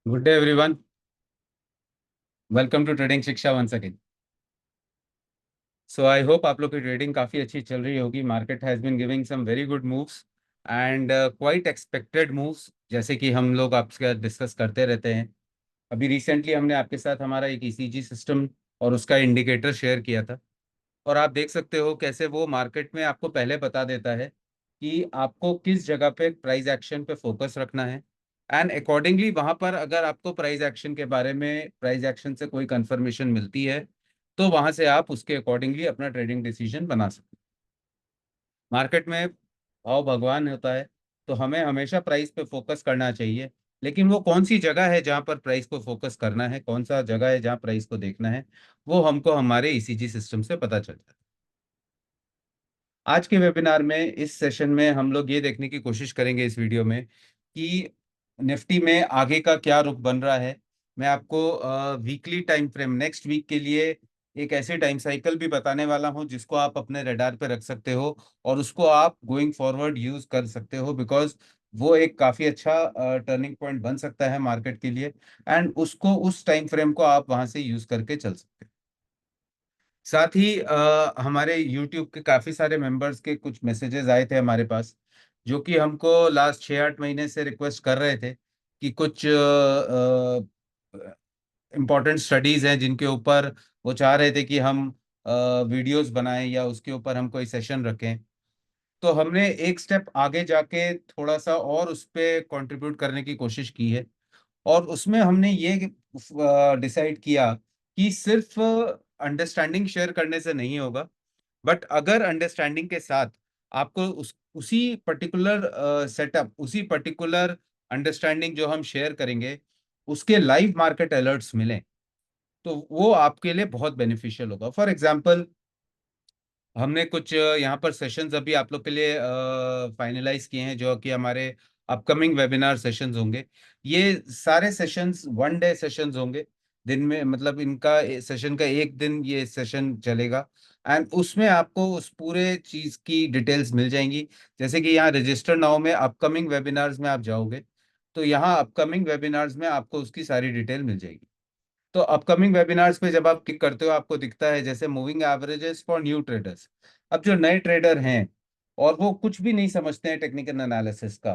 Good day everyone. Welcome to trading Shiksha once again. So I hope आप लोग की trading काफ़ी अच्छी चल रही होगी। Market has been giving some very good moves and quite expected moves, जैसे कि हम लोग आपसे डिस्कस करते रहते हैं। अभी रिसेंटली हमने आपके साथ हमारा एक ईसीजी सिस्टम और उसका इंडिकेटर शेयर किया था, और आप देख सकते हो कैसे वो मार्केट में आपको पहले बता देता है कि आपको किस जगह पे प्राइस एक्शन पे फोकस रखना है। एंड अकॉर्डिंगली वहां पर अगर आपको प्राइस एक्शन के बारे में, प्राइस एक्शन से कोई कंफर्मेशन मिलती है, तो वहां से आप उसके अकॉर्डिंगली अपना ट्रेडिंग डिसीजन बना सकते हैं। मार्केट में भाव भगवान होता है, तो हमें हमेशा प्राइस पे फोकस करना चाहिए। लेकिन वो कौन सी जगह है जहां पर प्राइस को फोकस करना है, कौन सा जगह है जहां प्राइस को देखना है, वो हमको हमारे ईसीजी सिस्टम से पता चलता है। आज के वेबिनार में, इस सेशन में हम लोग ये देखने की कोशिश करेंगे इस वीडियो में कि निफ्टी में आगे का क्या रुख बन रहा है। मैं आपको weekly time frame, next week के लिए एक ऐसे टाइम साइकिल भी बताने वाला हूं जिसको आप अपने रडार पे रख सकते हो और उसको आप गोइंग फॉरवर्ड यूज कर सकते हो, बिकॉज वो एक काफी अच्छा टर्निंग पॉइंट बन सकता है मार्केट के लिए। एंड उसको, उस टाइम फ्रेम को आप वहां से यूज करके चल सकते हो। साथ ही हमारे YouTube के काफी सारे मेंबर्स के कुछ मैसेजेस आए थे हमारे पास, जो कि हमको लास्ट 6-8 महीने से रिक्वेस्ट कर रहे थे कि कुछ इम्पोर्टेंट स्टडीज हैं जिनके ऊपर वो चाह रहे थे कि हम वीडियोस बनाएं या उसके ऊपर हम कोई सेशन रखें। तो हमने एक स्टेप आगे जाके थोड़ा सा और उस पर कंट्रीब्यूट करने की कोशिश की है। और उसमें हमने ये डिसाइड किया कि सिर्फ अंडरस्टैंडिंग शेयर करने से नहीं होगा, बट अगर अंडरस्टैंडिंग के साथ आपको उसी पर्टिकुलर सेटअप, उसी पर्टिकुलर अंडरस्टैंडिंग जो हम शेयर करेंगे, उसके लाइव मार्केट अलर्ट्स मिलें, तो वो आपके लिए बहुत बेनिफिशियल होगा। फॉर एग्जांपल, हमने कुछ यहाँ पर सेशंस अभी आप लोग के लिए फाइनलाइज किए हैं, जो कि हमारे अपकमिंग वेबिनार सेशंस होंगे। ये सारे सेशंस 1 डे सेशंस होंगे। दिन में, मतलब इनका सेशन का एक दिन ये सेशन चलेगा। एंड उसमें आपको उस पूरे चीज की डिटेल्स मिल जाएंगी। जैसे कि यहाँ रजिस्टर नाउ में अपकमिंग वेबिनार्स में आप जाओगे, तो यहाँ अपकमिंग वेबिनार्स में आपको उसकी सारी डिटेल मिल जाएगी। तो अपकमिंग वेबिनार्स पे जब आप क्लिक करते हो, आपको दिखता है जैसे moving averages for new traders. अब जो नए ट्रेडर हैं और वो कुछ भी नहीं समझते हैं टेक्निकल एनालिसिस का,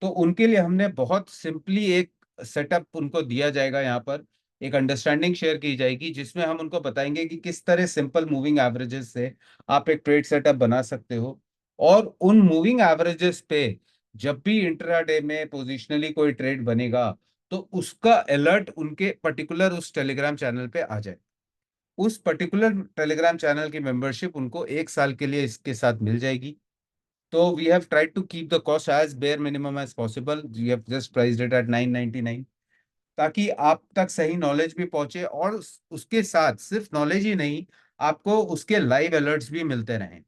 तो उनके लिए हमने बहुत सिंपली एक सेटअप उनको दिया जाएगा। यहाँ पर एक अंडरस्टैंडिंग शेयर की जाएगी जिसमें हम उनको बताएंगे कि किस तरह सिंपल मूविंग एवरेजेस से आप एक ट्रेड सेटअप बना सकते हो। और उन मूविंग एवरेजेस पे जब भी इंट्राडे में पोजिशनली कोई ट्रेड बनेगा, तो उसका अलर्ट उनके पर्टिकुलर उस टेलीग्राम चैनल पे आ जाए। उस पर्टिकुलर टेलीग्राम चैनल की मेंबरशिप उनको 1 साल के लिए इसके साथ मिल जाएगी। तो we have tried to keep the cost as bare minimum as possible. We have just priced it at 999, ताकि आप तक सही नॉलेज भी पहुंचे और उसके साथ सिर्फ नॉलेज ही नहीं, आपको उसके लाइव अलर्ट्स भी मिलते रहें,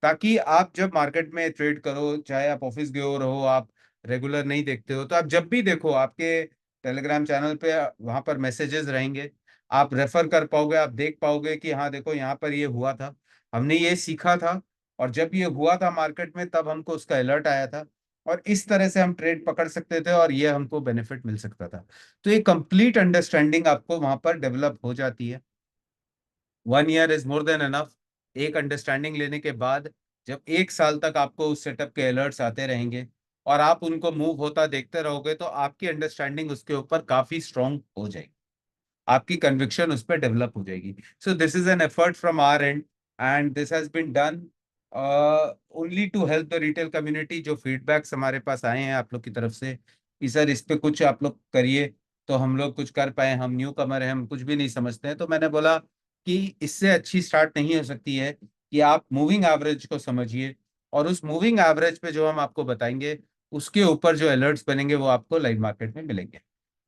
ताकि आप जब मार्केट में ट्रेड करो, चाहे आप ऑफिस गए हो रहो, आप रेगुलर नहीं देखते हो, तो आप जब भी देखो आपके टेलीग्राम चैनल पे वहां पर मैसेजेस रहेंगे। आप रेफर कर पाओगे, आप देख पाओगे कि हाँ देखो यहाँ पर ये हुआ था, हमने ये सीखा था, और जब ये हुआ था मार्केट में तब हमको उसका अलर्ट आया था, और इस तरह से हम ट्रेड पकड़ सकते थे और ये हमको बेनिफिट मिल सकता था। तो ये कंप्लीट अंडरस्टैंडिंग आपको वहां पर डेवलप हो जाती है। 1 year is more than enough. एक अंडरस्टैंडिंग लेने के बाद जब 1 साल तक आपको उस सेटअप के अलर्ट्स आते रहेंगे और आप उनको मूव होता देखते रहोगे, तो आपकी अंडरस्टैंडिंग उसके ऊपर काफी स्ट्रांग हो जाएगी, आपकी कन्विक्शन उस पर डेवलप हो जाएगी। So this is an effort from our end, and this has been done only to help the retail community. जो फीडबैक्स हमारे पास आए हैं आप लोग की तरफ से कि सर इस पे कुछ आप लोग करिए, तो हम लोग कुछ कर पाए। हम न्यू कमर हैं, हम कुछ भी नहीं समझते हैं, तो मैंने बोला कि इससे अच्छी स्टार्ट नहीं हो सकती है कि आप मूविंग एवरेज को समझिए, और उस मूविंग एवरेज पे जो हम आपको बताएंगे, उसके ऊपर जो अलर्ट्स बनेंगे वो आपको लाइव मार्केट में मिलेंगे।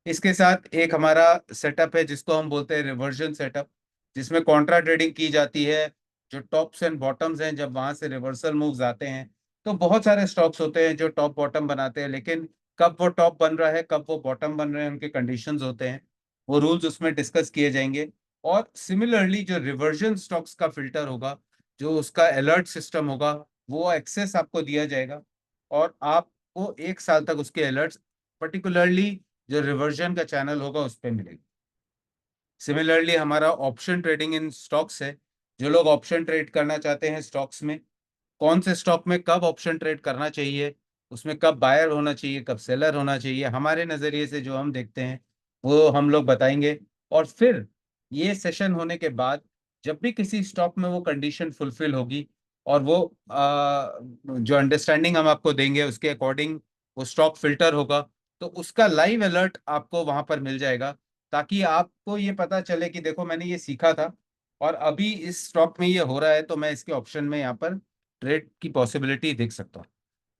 इसके साथ एक हमारा सेटअप है जिसको हम बोलते हैं रिवर्जन सेटअप, जिसमें कॉन्ट्रा ट्रेडिंग की जाती है। जो टॉप्स एंड बॉटम्स हैं, जब वहां से रिवर्सल मूव्स आते हैं, तो बहुत सारे स्टॉक्स होते हैं जो टॉप बॉटम बनाते हैं, लेकिन कब वो टॉप बन रहा है, कब वो बॉटम बन रहे हैं, उनके कंडीशंस होते हैं। वो रूल्स उसमें डिस्कस किए जाएंगे। और सिमिलरली जो रिवर्जन स्टॉक्स का फिल्टर होगा, जो उसका अलर्ट सिस्टम होगा, वो एक्सेस आपको दिया जाएगा, और आपको 1 साल तक उसके अलर्ट्स, पर्टिकुलरली जो रिवर्जन का चैनल होगा उस पर मिलेगी। सिमिलरली हमारा ऑप्शन ट्रेडिंग इन स्टॉक्स है। जो लोग ऑप्शन ट्रेड करना चाहते हैं स्टॉक्स में, कौन से स्टॉक में कब ऑप्शन ट्रेड करना चाहिए, उसमें कब बायर होना चाहिए, कब सेलर होना चाहिए, हमारे नज़रिए से जो हम देखते हैं वो हम लोग बताएंगे। और फिर ये सेशन होने के बाद जब भी किसी स्टॉक में वो कंडीशन फुलफिल होगी और वो जो अंडरस्टैंडिंग हम आपको देंगे उसके अकॉर्डिंग वो स्टॉक फिल्टर होगा, तो उसका लाइव अलर्ट आपको वहां पर मिल जाएगा, ताकि आपको ये पता चले कि देखो मैंने ये सीखा था और अभी इस स्टॉक में ये हो रहा है, तो मैं इसके ऑप्शन में यहाँ पर ट्रेड की पॉसिबिलिटी देख सकता हूँ।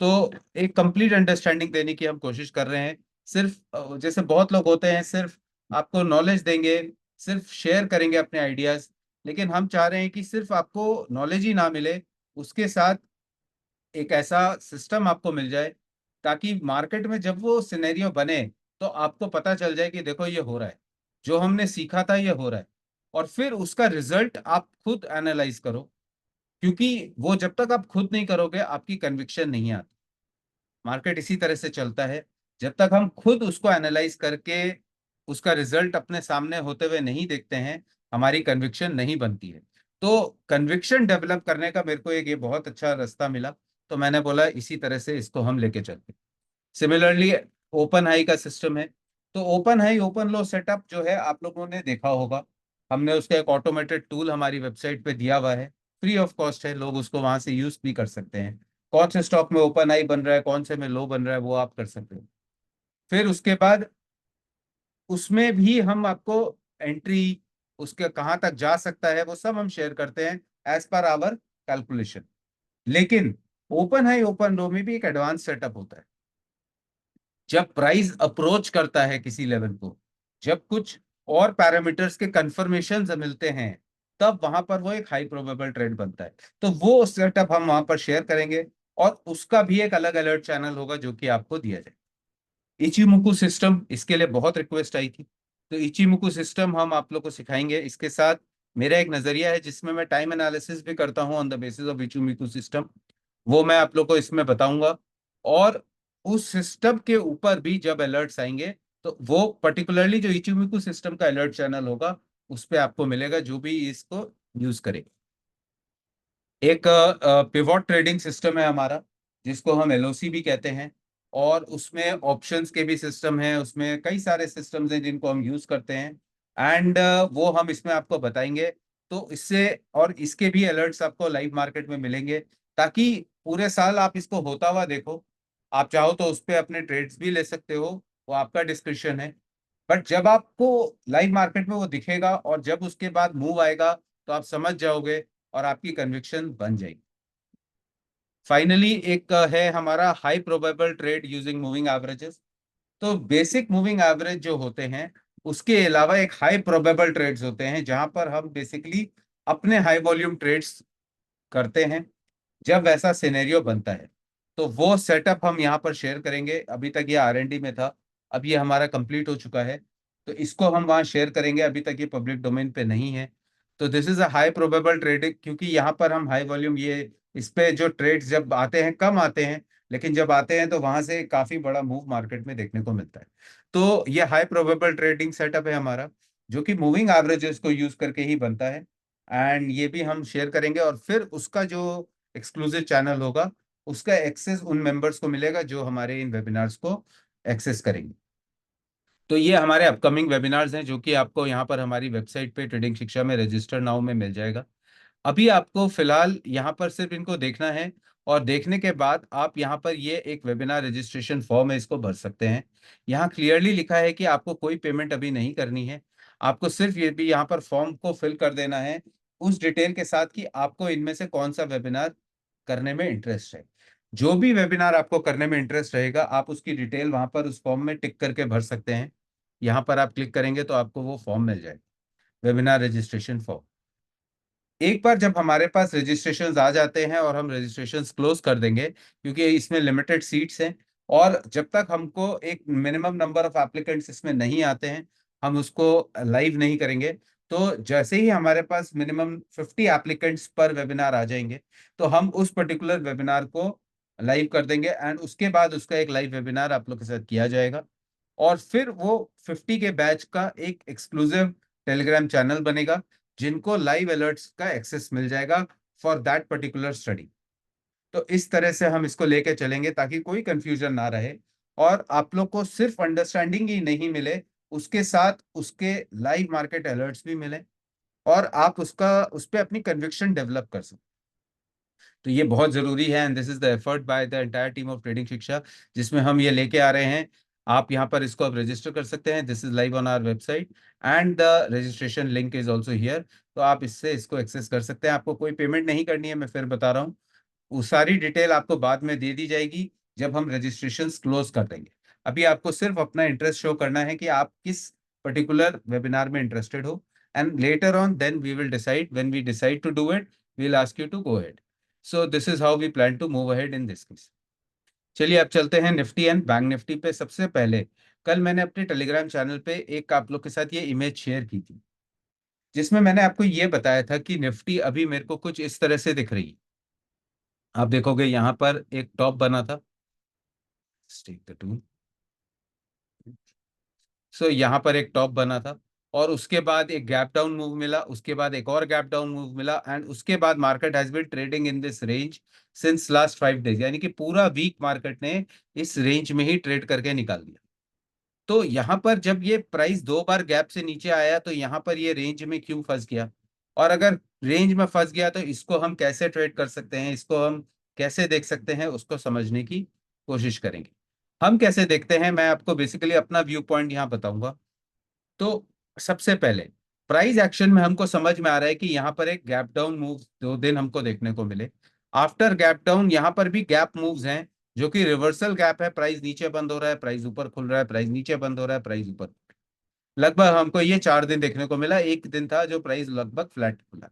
तो एक कंप्लीट अंडरस्टैंडिंग देने की हम कोशिश कर रहे हैं। सिर्फ जैसे बहुत लोग होते हैं सिर्फ आपको नॉलेज देंगे, सिर्फ शेयर करेंगे अपने आइडियाज, लेकिन हम चाह रहे हैं कि सिर्फ आपको नॉलेज ही ना मिले, उसके साथ एक ऐसा सिस्टम आपको मिल जाए ताकि मार्केट में जब वो सिनेरियो बने तो आपको पता चल जाए कि देखो ये हो रहा है, जो हमने सीखा था ये हो रहा है, और फिर उसका रिजल्ट आप खुद एनालाइज करो। क्योंकि वो जब तक आप खुद नहीं करोगे आपकी कन्विक्शन नहीं आती। मार्केट इसी तरह से चलता है, जब तक हम खुद उसको एनालाइज करके उसका रिजल्ट अपने सामने होते हुए नहीं देखते हैं, हमारी कन्विक्शन नहीं बनती है। तो कन्विक्शन डेवलप करने का मेरे को एक ये बहुत अच्छा रास्ता मिला, तो मैंने बोला इसी तरह से इसको हम लेके चलते। सिमिलरली ओपन हाई का सिस्टम है। तो ओपन हाई ओपन लो सेटअप जो है आप लोगों ने देखा होगा, हमने उसका एक ऑटोमेटेड टूल हमारी वेबसाइट पे दिया हुआ है, फ्री ऑफ कॉस्ट है, लोग उसको वहां से यूज भी कर सकते हैं। कौन से स्टॉक में ओपन हाई बन रहा है, कौन से में लो बन रहा है, वो आप कर सकते हो। फिर उसके बाद उसमें भी हम आपको एंट्री, उसके कहाँ तक जा सकता है वो सब हम शेयर करते हैं एज पर आवर कैलकुलेशन। लेकिन ओपन हाई ओपन लो में भी एक एडवांस सेटअप होता है। जब प्राइस अप्रोच करता है किसी लेवल को, जब कुछ और पैरामीटर्स के कंफर्मेशन मिलते हैं, तब वहां पर वो एक हाई प्रोबेबल ट्रेड बनता है। तो वो सेटअप हम वहां पर शेयर करेंगे, और उसका भी एक अलग अलर्ट चैनल होगा जो कि आपको दिया जाए। इचिमुकु सिस्टम, इसके लिए बहुत रिक्वेस्ट आई थी, तो इचिमुकु सिस्टम हम आप लोग को सिखाएंगे। इसके साथ मेरा एक नजरिया है जिसमें मैं टाइम एनालिसिस भी करता हूं on the basis of Ichimoku system, वो मैं आप लोग को इसमें बताऊंगा। और उस सिस्टम के ऊपर भी जब अलर्ट्स आएंगे तो वो पर्टिकुलरली जो इचिमुकु सिस्टम का अलर्ट चैनल होगा उस पे आपको मिलेगा, जो भी इसको यूज करे। एक पिवोट ट्रेडिंग सिस्टम है हमारा, जिसको हम एलओसी भी कहते हैं, और उसमें ऑप्शंस के भी सिस्टम है, उसमें कई सारे सिस्टम्स हैं जिनको हम यूज करते हैं। एंड वो हम इसमें आपको बताएंगे। तो इससे और इसके भी अलर्ट्स आपको लाइव मार्केट में मिलेंगे, ताकि पूरे साल आप इसको होता हुआ देखो। आप चाहो तो उस पर अपने ट्रेड्स भी ले सकते हो, वो आपका डिस्क्रिप्शन है। बट जब आपको लाइव मार्केट में वो दिखेगा और जब उसके बाद मूव आएगा, तो आप समझ जाओगे और आपकी कन्विक्शन बन जाएगी। फाइनली एक है हमारा high probable trade using moving averages. तो बेसिक मूविंग एवरेज जो होते हैं, उसके अलावा एक हाई प्रोबेबल ट्रेड्स होते हैं जहां पर हम बेसिकली अपने हाई वॉल्यूम ट्रेड्स करते हैं जब वैसा सिनेरियो बनता है। तो वो सेटअप हम यहाँ पर शेयर करेंगे। अभी तक ये R&D में था, अब ये हमारा कंप्लीट हो चुका है, तो इसको हम वहाँ शेयर करेंगे। अभी तक ये पब्लिक डोमेन पे नहीं है। तो this is a high probable trading, क्योंकि यहाँ पर हम हाई वॉल्यूम, ये इस पे जो ट्रेड्स जब आते हैं कम आते हैं, लेकिन जब आते हैं तो वहां से काफी बड़ा मूव मार्केट में देखने को मिलता है। तो ये हाई प्रोबेबल ट्रेडिंग सेटअप है हमारा, जो कि मूविंग एवरेजेस को यूज करके ही बनता है। एंड ये भी हम शेयर करेंगे, और फिर उसका जो एक्सक्लूसिव चैनल होगा उसका एक्सेस उन मेंबर्स को मिलेगा जो हमारे इन वेबिनार्स को एक्सेस करेंगे। तो ये हमारे अपकमिंग वेबिनार्स हैं जो कि आपको यहाँ पर हमारी वेबसाइट पे ट्रेडिंग शिक्षा में रजिस्टर नाउ में मिल जाएगा। अभी आपको फिलहाल यहाँ पर सिर्फ इनको देखना है, और देखने के बाद आप यहाँ पर ये एक वेबिनार रजिस्ट्रेशन फॉर्म है, इसको भर सकते हैं। यहाँ क्लियरली लिखा है कि आपको कोई पेमेंट अभी नहीं करनी है। आपको सिर्फ ये भी यहाँ पर फॉर्म को फिल कर देना है उस डिटेल के साथ कि आपको इनमें से कौन सा वेबिनार करने में इंटरेस्ट है। जो भी वेबिनार आपको करने में इंटरेस्ट रहेगा आप उसकी डिटेल वहां पर उस फॉर्म में टिक करके भर सकते हैं। यहाँ पर आप क्लिक करेंगे तो आपको वो फॉर्म मिल जाएगा, वेबिनार रजिस्ट्रेशन फॉर्म। एक बार जब हमारे पास रजिस्ट्रेशंस आ जाते हैं और हम रजिस्ट्रेशंस क्लोज कर देंगे, क्योंकि इसमें लिमिटेड सीट्स हैं, और जब तक हमको एक मिनिमम नंबर ऑफ एप्लीकेंट्स इसमें नहीं आते हैं हम उसको लाइव नहीं करेंगे। तो जैसे ही हमारे पास मिनिमम 50 एप्लीकेंट्स पर वेबिनार आ जाएंगे, तो हम उस पर्टिकुलर वेबिनार को लाइव कर देंगे, एंड उसके बाद उसका एक लाइव वेबिनार आप लोग के साथ किया जाएगा। और फिर वो 50 के बैच का एक एक्सक्लूसिव टेलीग्राम चैनल बनेगा, जिनको लाइव अलर्ट्स का एक्सेस मिल जाएगा फॉर दैट पर्टिकुलर स्टडी। तो इस तरह से हम इसको लेके चलेंगे ताकि कोई कंफ्यूजन ना रहे, और आप लोग को सिर्फ अंडरस्टैंडिंग ही नहीं मिले, उसके साथ उसके लाइव मार्केट अलर्ट्स भी मिले, और आप उसका उस पर अपनी कन्विक्शन डेवलप कर सकते। तो ये बहुत जरूरी है, and this is the effort by the entire team of trading शिक्षा, जिसमें हम ये लेके आ रहे हैं। आप यहाँ पर इसको आप रजिस्टर कर सकते हैं, this is live on our website, and the registration link is also here. तो आप इससे इसको एक्सेस कर सकते हैं, आपको कोई पेमेंट नहीं करनी है, मैं फिर बता रहा हूँ। वो सारी डिटेल आपको बाद में दे दी जाएगी जब हम रजिस्ट्रेशन क्लोज कर देंगे। अभी आपको सिर्फ अपना इंटरेस्ट शो करना है कि आप किस पर्टिकुलर वेबिनार में इंटरेस्टेड हो, and later on then we will decide, when we decide to do it we will ask you to go ahead. So this is how we plan to move ahead in this case. चलिए अब चलते हैं Nifty and bank Nifty पे। सबसे पहले, कल मैंने अपने टेलीग्राम चैनल पे एक आप लोग के साथ ये इमेज शेयर की थी, जिसमें मैंने आपको ये बताया था कि निफ्टी अभी मेरे को कुछ इस तरह से दिख रही है। आप देखोगे यहाँ पर एक टॉप बना था, टेक द टूल। सो यहाँ पर एक टॉप बना था, और उसके बाद एक गैप डाउन मूव मिला, उसके बाद एक और गैप डाउन मूव मिला, एंड उसके बाद market has been trading in this range since last 5 days, यानी कि पूरा वीक मार्केट ने इस रेंज में ही ट्रेड करके निकाल दिया। तो यहाँ पर जब ये प्राइस 2 बार गैप से नीचे आया, तो यहाँ पर ये रेंज में क्यों फंस गया, और अगर रेंज में फंस गया तो इसको हम कैसे ट्रेड कर सकते हैं, इसको हम कैसे देख सकते हैं, उसको समझने की कोशिश करेंगे। हम कैसे देखते हैं, मैं आपको बेसिकली अपना व्यू पॉइंट यहाँ बताऊंगा। तो सबसे पहले, प्राइस एक्शन में हमको समझ में आ रहा है कि यहाँ पर एक गैप डाउन मूव 2 दिन हमको देखने को मिले। आफ्टर गैप डाउन यहाँ पर भी गैप मूव्स हैं, जो कि रिवर्सल गैप है, प्राइस नीचे बंद हो रहा है, प्राइस ऊपर खुल रहा है, प्राइस नीचे बंद हो रहा है, प्राइस ऊपर। लगभग हमको ये 4 दिन देखने को मिला, एक दिन था जो प्राइस लगभग फ्लैट खुला।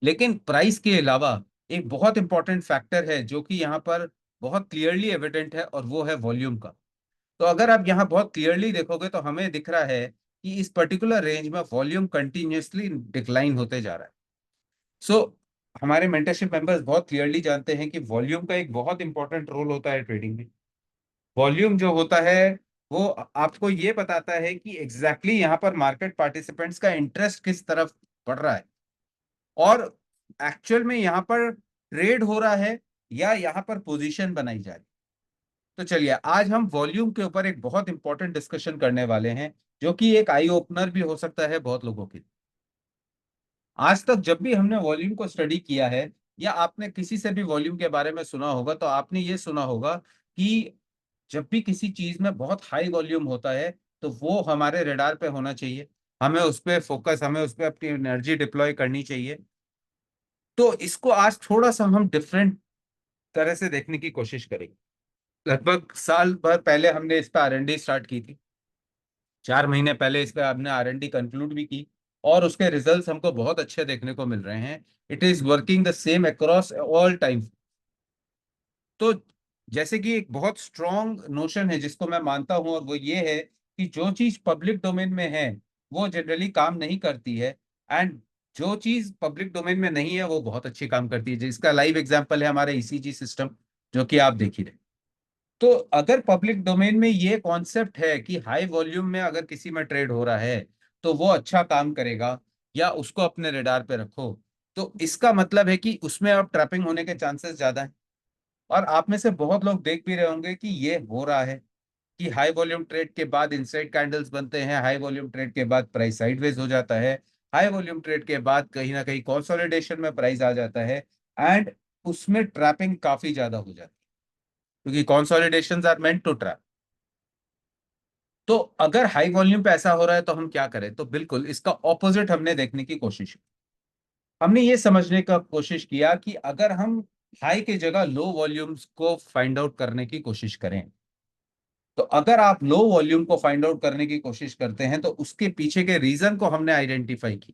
लेकिन प्राइस के अलावा एक बहुत इंपॉर्टेंट फैक्टर है जो कि यहाँ पर बहुत क्लियरली एविडेंट है, और वो है वॉल्यूम का। तो अगर आप यहाँ बहुत क्लियरली देखोगे तो हमें दिख रहा है कि इस पर्टिकुलर रेंज में वॉल्यूम कंटिन्यूअसली डिक्लाइन होते जा रहा है। सो हमारे मेंटरशिप मेंबर्स बहुत क्लियरली जानते हैं कि वॉल्यूम का एक बहुत इंपॉर्टेंट रोल होता है ट्रेडिंग में। वॉल्यूम जो होता है वो आपको ये बताता है कि एग्जैक्टली यहाँ पर मार्केट पार्टिसिपेंट्स का इंटरेस्ट किस तरफ बढ़ रहा है, और एक्चुअल में यहाँ पर ट्रेड हो रहा है या यहाँ पर पोजीशन बनाई जा रही है। तो चलिए आज हम वॉल्यूम के ऊपर एक बहुत इंपॉर्टेंट डिस्कशन करने वाले हैं, जो कि एक आई ओपनर भी हो सकता है बहुत लोगों के लिए। आज तक जब भी हमने वॉल्यूम को स्टडी किया है, या आपने किसी से भी वॉल्यूम के बारे में सुना होगा, तो आपने ये सुना होगा कि जब भी किसी चीज में बहुत हाई वॉल्यूम होता है तो वो हमारे रडार पे होना चाहिए, हमें उस पर फोकस, हमें उस पर अपनी एनर्जी डिप्लॉय करनी चाहिए। तो इसको आज थोड़ा सा हम डिफरेंट तरह से देखने की कोशिश करेंगे। लगभग साल भर पहले हमने इस पर आर एन डी स्टार्ट की थी, 4 महीने पहले इस पर हमने आर एन डी कंक्लूड भी की, और उसके रिजल्ट्स हमको बहुत अच्छे देखने को मिल रहे हैं। It is working the same across all time. तो जैसे कि एक बहुत स्ट्रॉन्ग नोशन है जिसको मैं मानता हूं, और वो ये है कि जो चीज पब्लिक डोमेन में है वो जनरली काम नहीं करती है, एंड जो चीज पब्लिक डोमेन में नहीं है वो बहुत अच्छी काम करती है, जिसका लाइव एग्जांपल है हमारे ईसीजी सिस्टम, जो कि आप देख ही रहे। तो अगर पब्लिक डोमेन में ये कॉन्सेप्ट है कि हाई वॉल्यूम में अगर किसी में ट्रेड हो रहा है तो वो अच्छा काम करेगा, या उसको अपने रेडार पे रखो, तो इसका मतलब है कि उसमें अब ट्रैपिंग होने के चांसेस ज्यादा हैं। और आप में से बहुत लोग देख भी रहे होंगे कि ये हो रहा है, कि हाई वॉल्यूम ट्रेड के बाद इनसाइड कैंडल्स बनते हैं, हाई वॉल्यूम ट्रेड के बाद प्राइस साइडवेज हो जाता है, हाई वॉल्यूम ट्रेड के बाद कहीं ना कहीं कंसोलिडेशन में प्राइस आ जाता है, एंड उसमें ट्रैपिंग काफी ज्यादा हो जाती है, क्योंकि कंसोलिडेशंस आर मेंट टू ट्रैप। तो अगर हाई वॉल्यूम पे ऐसा हो रहा है तो हम क्या करें, तो बिल्कुल इसका ऑपोजिट हमने देखने की कोशिश की। हमने ये समझने का कोशिश किया कि अगर हम हाई की जगह लो वॉल्यूम्स को फाइंड आउट करने की कोशिश करें, तो अगर आप लो वॉल्यूम को फाइंड आउट करने की कोशिश करते हैं तो उसके पीछे के रीजन को हमने आइडेंटिफाई की।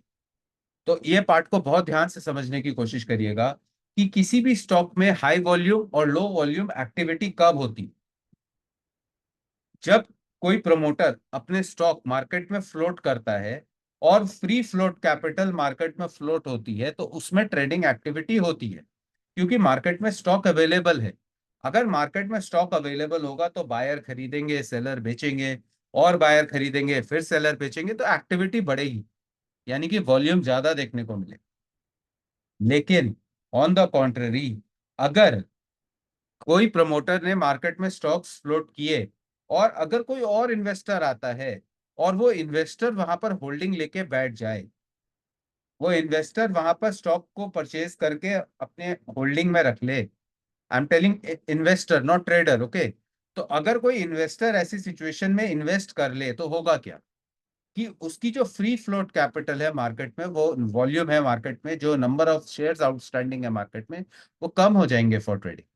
तो ये पार्ट को बहुत ध्यान से समझने की कोशिश करिएगा कि किसी भी स्टॉक में हाई वॉल्यूम और लो वॉल्यूम एक्टिविटी कब होती है। जब कोई प्रमोटर अपने स्टॉक मार्केट में फ्लोट करता है, और फ्री फ्लोट कैपिटल मार्केट में फ्लोट होती है, तो उसमें ट्रेडिंग एक्टिविटी होती है, क्योंकि मार्केट में स्टॉक अवेलेबल है। अगर मार्केट में स्टॉक अवेलेबल होगा तो बायर खरीदेंगे, सेलर बेचेंगे, और बायर खरीदेंगे फिर सेलर बेचेंगे, तो एक्टिविटी बढ़ेगी, यानी कि वॉल्यूम ज्यादा देखने को मिले। लेकिन ऑन द कॉन्ट्ररी, अगर कोई प्रमोटर ने मार्केट में स्टॉक्स फ्लोट किए और अगर कोई और इन्वेस्टर आता है और वो इन्वेस्टर वहां पर होल्डिंग लेके बैठ जाए, वो इन्वेस्टर वहां पर स्टॉक को परचेज करके अपने होल्डिंग में रख ले, I am telling investor not trader, okay. तो अगर कोई इन्वेस्टर ऐसी सिचुएशन में इन्वेस्ट कर ले तो होगा क्या, कि उसकी जो फ्री फ्लोट कैपिटल है मार्केट में, वो वॉल्यूम है मार्केट में, जो नंबर ऑफ शेयर्स आउटस्टैंडिंग है मार्केट में, वो कम हो जाएंगे फॉर ट्रेडिंग।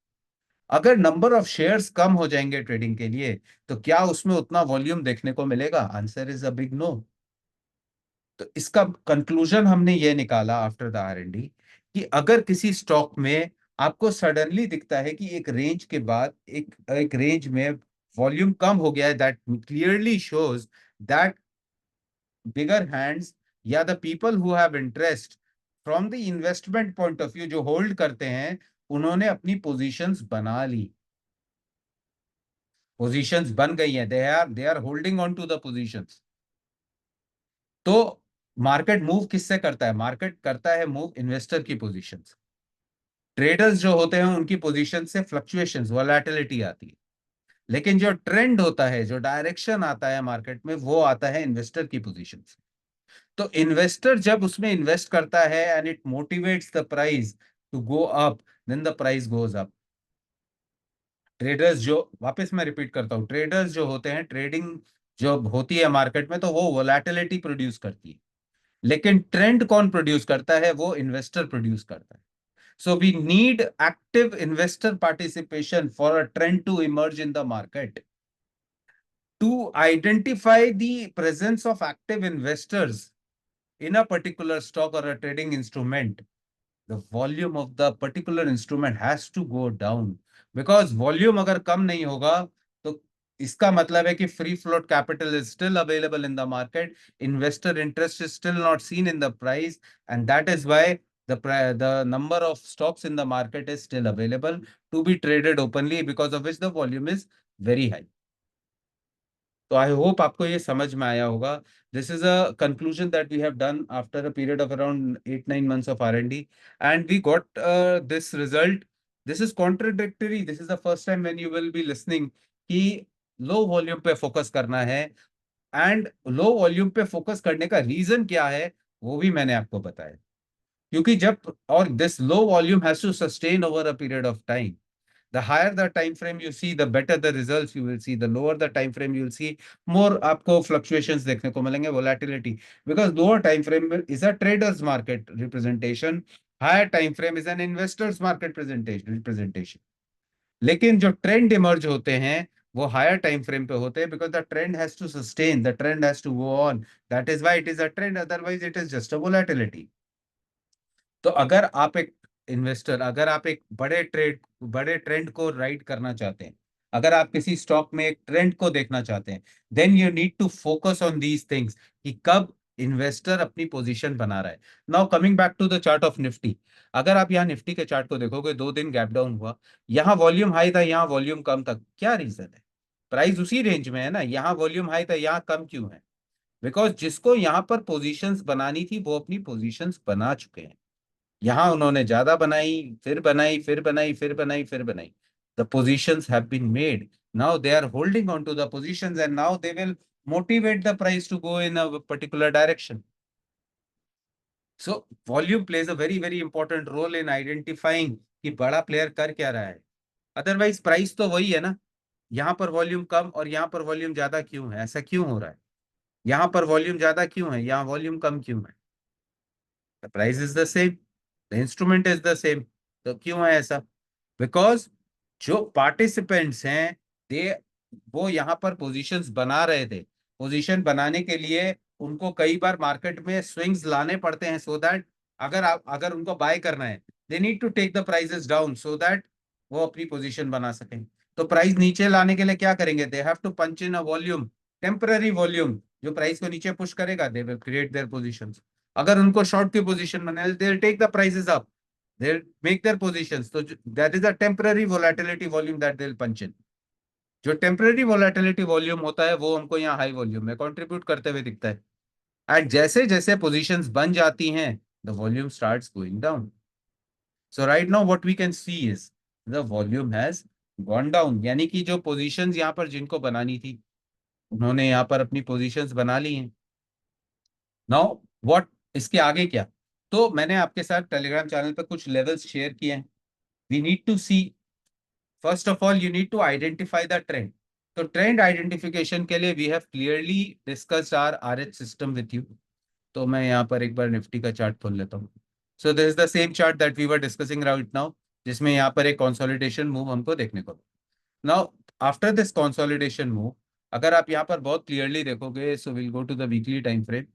अगर नंबर ऑफ शेयर्स कम हो जाएंगे ट्रेडिंग के लिए, तो क्या उसमें उतना वॉल्यूम देखने को मिलेगा? Answer is a big no. तो इसका कंक्लूजन हमने ये निकाला आफ्टर द R&D, कि अगर किसी स्टॉक में आपको सडनली दिखता है कि एक रेंज के बाद एक एक रेंज में वॉल्यूम कम हो गया है, that clearly shows that bigger hands या the people who have interest from the investment point of view, जो होल्ड करते हैं, उन्होंने अपनी पोजीशंस बना ली, पोजीशंस बन गई हैं, they are holding on to the positions. तो मार्केट मूव किससे करता है? मार्केट करता है मूव इन्वेस्टर की पोजीशंस। ट्रेडर्स जो होते हैं उनकी पोजीशन से फ्लक्चुएशंस, वोलेटिलिटी आती है। लेकिन जो ट्रेंड होता है, जो डायरेक्शन आता है मार्केट में, वो आता है इन्वेस्टर की पोजीशन से। तो इन्वेस्टर जब उसमें इन्वेस्ट करता है and it motivates the price to go up, then the price goes up. Traders जो, वापस मैं रिपीट करता हूं, ट्रेडर्स जो होते हैं, ट्रेडिंग जो होती है मार्केट में, तो वो वोलेटिलिटी प्रोड्यूस करती है। लेकिन ट्रेंड कौन प्रोड्यूस करता है? वो इन्वेस्टर प्रोड्यूस करता है। So we need active investor participation for a trend to emerge in the market. To identify the presence of active investors in a particular stock or a trading instrument, the volume of the particular instrument has to go down. Because volume अगर कम नहीं होगा, तो इसका मतलब है कि free float capital is still available in the market, investor interest is still not seen in the price, and that is why the number of stocks in the market is still available to be traded openly, because of which the volume is very high. तो I hope आपको ये समझ में आया होगा। This is a conclusion that we have done after a period of around 8-9 months of R&D, and we got this result. This is contradictory, this is the first time when you will be listening कि low volume पे focus करना है, and low volume पे focus करने का reason क्या है वो भी मैंने आपको बताया। क्योंकि जब, और this low volume has to sustain over a period of time. The higher the time frame you see, the better the results you will see. The lower the time frame you will see, more आपको fluctuations देखने को मिलेंगे, volatility. Because lower time frame is a trader's market representation, higher time frame is an investor's market representation. लेकिन जो trend emerge होते हैं वो higher time frame पे होते हैं, because the trend has to sustain, the trend has to go on, that is why it is a trend, otherwise it is just a volatility. तो अगर आप एक इन्वेस्टर, अगर आप एक बड़े ट्रेंड को राइड करना चाहते हैं, अगर आप किसी स्टॉक में एक ट्रेंड को देखना चाहते हैं, then you need to focus on these things, कि कब इन्वेस्टर अपनी पोजीशन बना रहा है। Now coming back to the chart of Nifty, अगर आप यहाँ निफ्टी के चार्ट को देखोगे, 2 दिन गैप डाउन हुआ, यहाँ वॉल्यूम हाई था, यहाँ वॉल्यूम कम था, क्या रीजन है? प्राइस उसी रेंज में है ना, यहाँ वॉल्यूम हाई था, यहाँ कम क्यों है? बिकॉज जिसको यहाँ पर पोजीशंस बनानी थी वो अपनी पोजीशंस बना चुके हैं। यहां उन्होंने ज्यादा बनाई, फिर बनाई, फिर बनाई, फिर बनाई, फिर बनाई। The positions have been made, now they are holding on to the positions, and now they will motivate the price to go in a particular direction. So volume plays a very very important role in identifying कि बड़ा player कर क्या रहा है। Otherwise price तो वही है ना, यहाँ पर वॉल्यूम कम और यहाँ पर वॉल्यूम ज्यादा क्यों है? ऐसा क्यों हो रहा है? यहाँ पर वॉल्यूम ज्यादा क्यों है, यहाँ वॉल्यूम कम क्यों है? The price is the same, the instrument is the same, तो क्यों है ऐसा? बिकॉज जो पार्टिसिपेंट्स हैं, दे वो यहाँ पर पोजीशंस बना रहे थे। पोजीशन बनाने के लिए उनको कई बार मार्केट में स्विंग्स लाने पड़ते हैं, सो दैट अगर उनको बाय करना है, they need to take the prices down so that वो अपनी पोजीशन बना सकें। तो प्राइस नीचे लाने के लिए क्या करेंगे? They have to punch in a volume, temporary volume, जो प्राइस को नीचे पुश करेगा, they will create their positions. अगर उनको शॉर्ट की पोजीशन बनाए, they will take the prices up, they'll make their positions. तो that is a temporary volatility volume that they'll punch in. जो टेम्पररी वोलेटिलिटी वॉल्यूम होता है वो हमको यहाँ हाई वॉल्यूम में कंट्रीब्यूट करते हुए दिखता है। एंड जैसे जैसे पोजीशंस बन जाती हैं the volume starts going down. So right now what we can see is the volume has gone down, यानी कि जो पोजीशंस यहाँ पर जिनको बनानी थी उन्होंने यहाँ पर अपनी पोजीशंस बना ली हैं। नाउ व्हाट, इसके आगे क्या? तो मैंने आपके साथ टेलीग्राम चैनल पर कुछ लेवल्स शेयर किए हैं। We need to see, first of all you need to identify the trend. तो ट्रेंड आइडेंटिफिकेशन के लिए we have clearly discussed our RH system with you. तो मैं यहाँ पर एक बार निफ्टी का चार्ट खोल लेता हूँ। So this is the same chart that we were discussing right now, जिसमें यहाँ पर एक कंसोलिडेशन मूव हमको देखने को। Now after this consolidation move, अगर आप यहाँ पर बहुत क्लियरली देखोगे, so will go to the weekly time frame.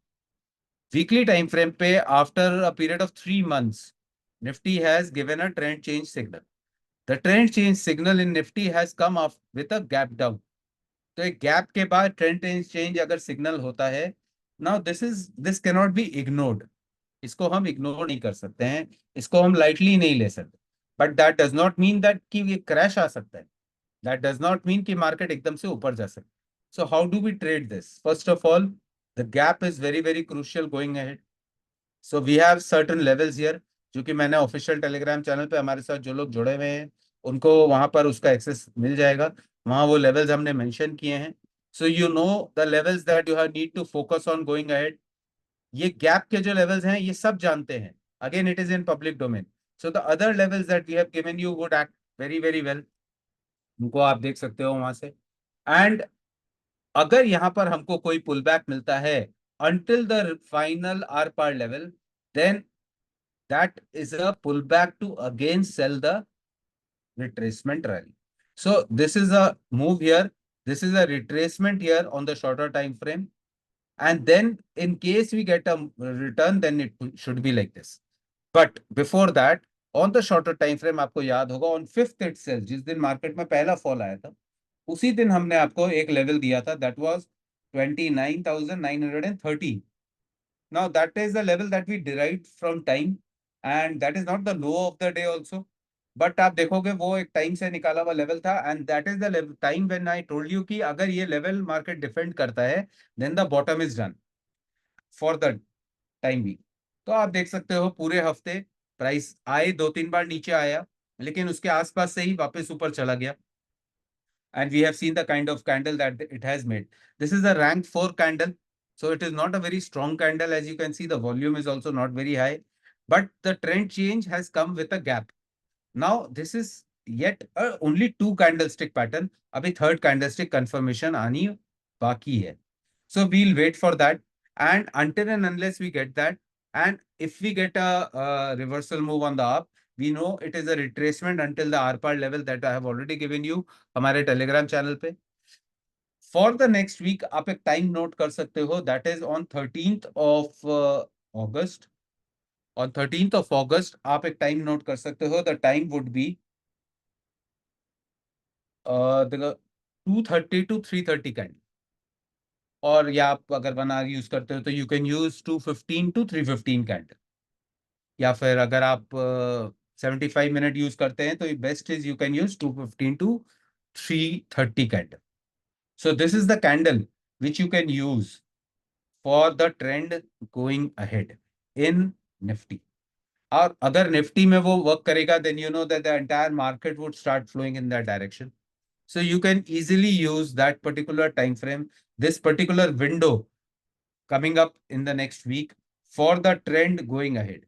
Weekly time frame पे after a period of 3 months Nifty has given a trend change signal. The trend change signal in Nifty has come of with a gap down. तो एक gap के बाद trend change अगर signal होता है, now this can not be ignored. इसको हम ignore नहीं कर सकते हैं, इसको हम लाइटली नहीं ले सकते। But that does not mean that कि ये क्रैश आ सकता है, दैट डज नॉट मीन कि मार्केट एकदम से ऊपर जा सकता है। So how do we trade this? First of all the gap is very very crucial going ahead. So we have certain levels here, जो कि मैंने ऑफिशियल टेलीग्राम चैनल पे हमारे साथ जो लोग जुड़े हुए हैं उनको वहां पर उसका एक्सेस मिल जाएगा। वहां वो लेवल्स हमने मेंशन किए हैं। So you know the levels that you have need to focus on going ahead. ये गैप के जो लेवल्स हैं ये सब जानते हैं, again it is in public domain. So the other levels that we have given you would act very very well, उनको आप देख सकते हो वहां से। एंड अगर यहाँ पर हमको कोई पुल बैक मिलता है अंटिल द फाइनल आर पार level, then that is a pullback to again sell the retracement rally. So this is a move here. This is a retracement here on the shorter time frame. And then in case we get a return, then it should be like this. But before that, on the shorter time frame, आपको याद होगा on 5th itself, जिस दिन market में पहला fall आया था, उसी दिन हमने आपको एक लेवल दिया था, that was 29,930. Now that is the level that we derived from time, and that is not the low of the day also. But आप देखोगे वो एक टाइम से निकाला हुआ लेवल था, and that is the time when I told you कि अगर ये लेवल मार्केट डिफेंड करता है then the bottom is done for the time भी। तो आप देख सकते हो पूरे हफ्ते प्राइस आए, 2-3 बार नीचे आया, लेकिन उसके आसपास से ही वापस ऊपर चला गया। and we have seen the kind of candle that it has made. This is a rank 4 candle. So it is not a very strong candle. As you can see, the volume is also not very high, but the trend change has come with a gap. Now this is yet only 2 candlestick pattern. Abhi third candlestick confirmation aani baki hai. So we'll wait for that. And until and unless we get that, and if we get a reversal move on the up, we know it is a retracement until the R-par level that I have already given you हमारे Telegram channel पे। For the next week आप एक time note कर सकते हो, that is on 13th of August। On 13th of August आप एक time note कर सकते हो, the time would be 2:30 to 3:30 candle. और या आप अगर 1 hour यूज करते हो तो you can use 2:15 to 3:15 candle. या फिर अगर आप 75 मिनट यूज करते हैं तो best is you can use 2:15 to 3:30 candle. So this is the candle which you can use for the trend going ahead in Nifty. और अगर निफ्टी में वो वर्क करेगा then you know that the entire market would start flowing in that direction. So you can easily use that particular time frame, this particular window coming up in the next week for the trend going ahead.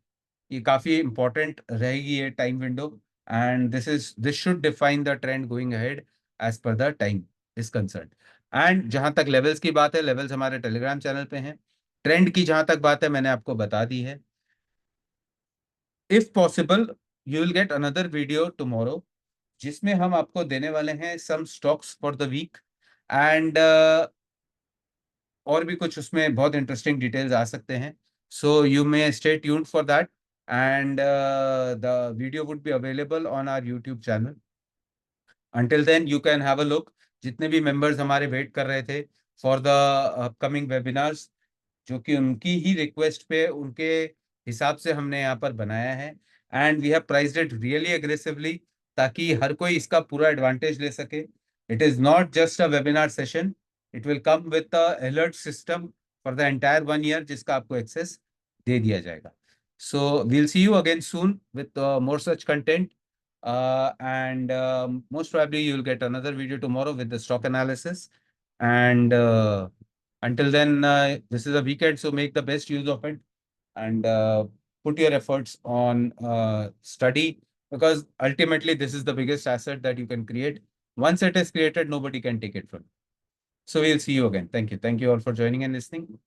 ये काफी important रहेगी ये time window, and this should define the trend going ahead as per the time is concern. And जहां तक levels की बात है, levels हमारे टेलीग्राम चैनल पे हैं। ट्रेंड की जहां तक बात है मैंने आपको बता दी है। If possible you will get another video tomorrow, जिसमें हम आपको देने वाले हैं some stocks for the week, and और भी कुछ उसमें बहुत इंटरेस्टिंग डिटेल्स आ सकते हैं। So you may stay tuned for that, and the video would be available on our YouTube channel. Until then, you can have a look. जितने भी members हमारे वेट कर रहे थे for the upcoming webinars, जो कि उनकी ही रिक्वेस्ट पे उनके हिसाब से हमने यहाँ पर बनाया है, and we have priced it really aggressively ताकि हर कोई इसका पूरा एडवांटेज ले सके. It is not just a webinar session. It will come with a alert system for the entire 1 year जिसका आपको access दे दिया जाएगा. So we'll see you again soon with more such content. And most probably you'll get another video tomorrow with the stock analysis. And until then, this is a weekend, so make the best use of it and put your efforts on study, because ultimately this is the biggest asset that you can create. Once it is created, nobody can take it from you. So we'll see you again. Thank you. Thank you all for joining and listening.